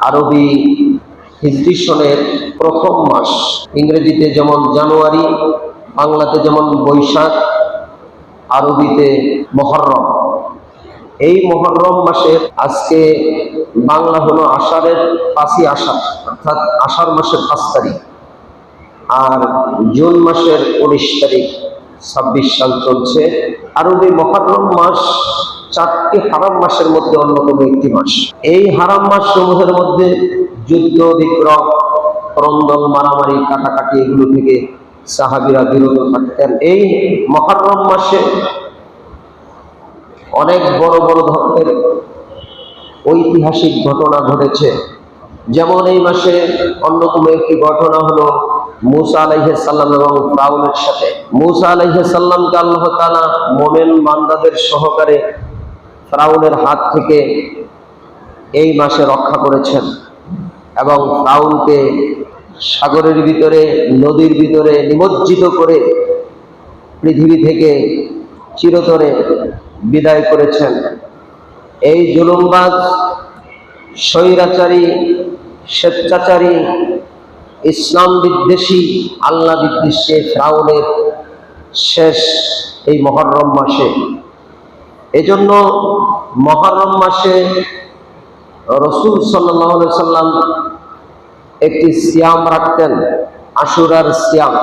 আরবি হিজরি সনের প্রথম মাস। ইংরেজিতে যেমন জানুয়ারি, বাংলাতে যেমন বৈশাখ, আরবিতে মুহররম। এই মুহররম মাসের আজকে বাংলা হলো আষাঢ়ের 5ই আষাঢ়, অর্থাৎ আষাঢ় মাসের 5 তারিখ, আর জুন মাসের 19 তারিখ 26 সাল চলছে। আরবি মুহররম মাস 4টি হারাম মাসের মধ্যে অন্যতম একটি মাস। এই হারাম মাস সমূহের মধ্যে যুদ্ধ বিগ্রহ, ক্রন্দন, মারামারি, কাটাকাটি এগুলো থেকে সাহাবীরা বিরত থাকতেন। এই মুহররম মাসে অনেক বড় বড় ধরনের ঐতিহাসিক ঘটনা ঘটেছে। যেমন এই মাসে অন্যতম একটি ঘটনা হলো মুসা আলাইহিস সালাম এবং ফিরআউনের সাথে। মুসা আলাইহিস সালামকে আল্লাহ তাআলা মুমিন বান্দাদের সহকারে ফিরআউনের হাত থেকে এই মাসে রক্ষা করেছেন এবং ফিরআউনকে সাগরের ভিতরে, নদীর ভিতরে নিমজ্জিত করে পৃথিবী থেকে চিরতরে বিদায় করেছেন। এই জুলুমবাজ, স্বৈরাচারী, স্বেচ্ছাচারী, ইসলাম বিদ্বেষী, আল্লাহ বিদ্বেষী ফিরআউনের শেষ এই মুহররম মাসে। এজন্য মুহররম মাসে রাসূল সাল্লাল্লাহু আলাইহি সাল্লাম একটি সিয়াম রাখতেন, আশুরার সিয়াম।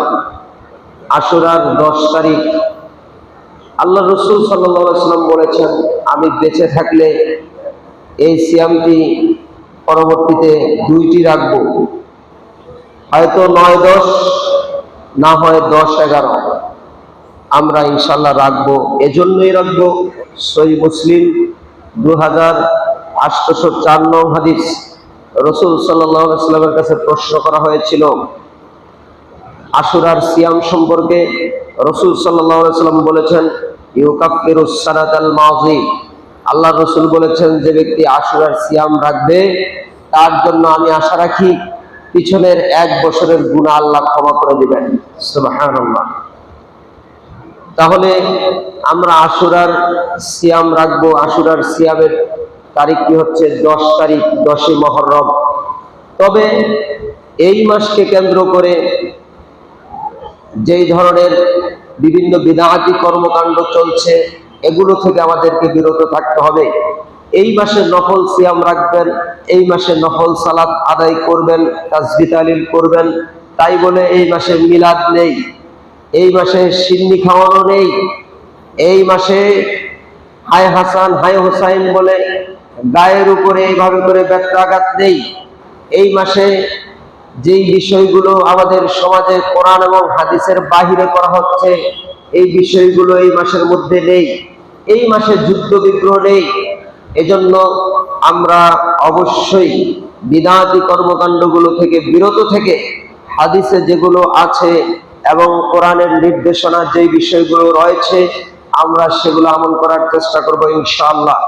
আশুরার 10 তারিখ আল্লাহ রাসূল সাল্লাল্লাহু আলাইহি সাল্লাম বলেছেন, আমি বেঁচে থাকলে এই সিয়ামটি পরবর্তীতে 2টি রাখবো, হয়তো 9-10, না হয় 10-11, আমরা ইনশাল্লাহ রাখবো। এজন্যই রাখবো, সহিহ মুসলিম 2804 নং হাদিস। রাসূল সাল্লাল্লাহু আলাইহি সাল্লামের কাছে প্রশ্ন করা হয়েছিল আশুরার সিয়াম সম্পর্কে। রাসূল সাল্লাল্লাহু আলাইহি সাল্লাম বলেছেন, ইউকাফিরুস সানাতাল মাযি। আল্লাহ রাসূল বলেছেন, যে ব্যক্তি আশুরার সিয়াম রাখবে তার জন্য আমি আশা রাখি পিছনের 1 বছরের গুনাহ আল্লাহ ক্ষমা করে দিবেন। সুবহানাল্লাহ। তাহলে আমরা আশুরার সিয়াম রাখবো। আশুরার সিয়ামের তারিখটি হচ্ছে 10 তারিখ, 10ই মুহররম। তবে এই মাসকে কেন্দ্র করে যেই ধরনের বিভিন্ন বিদআতি কর্মকাণ্ড চলছে, এগুলো থেকে আমাদেরকে বিরত থাকতে হবে। এই মাসে নফল সিয়াম রাখবেন, এই মাসে নফল সালাত আদায় করবেন, তাসবিহ তাহলিল করবেন। তাই বলে এই মাসে মিলাদ নেই, এই মাসে সিন্নি খাওয়ানো নেই, এই মাসে হায় হাসান হায় হোসাইন বলে গায়ের উপরে এইভাবে করে ব্যত্রাঘাত নেই। এই মাসে যেই বিষয়গুলো আমাদের সমাজে কোরআন এবং হাদিসের বাহিরে করা হচ্ছে, এই বিষয়গুলো এই মাসের মধ্যে নেই। এই মাসে যুদ্ধ বিগ্রহ নেই। এজন্য আমরা অবশ্যই বিদআতি কর্মকাণ্ডগুলো থেকে বিরত থেকে হাদিসে যেগুলো আছে এবং কোরআনের নির্দেশনা যেই বিষয়গুলো রয়েছে, আমরা সেগুলো আমল করার চেষ্টা করব ইনশাআল্লাহ।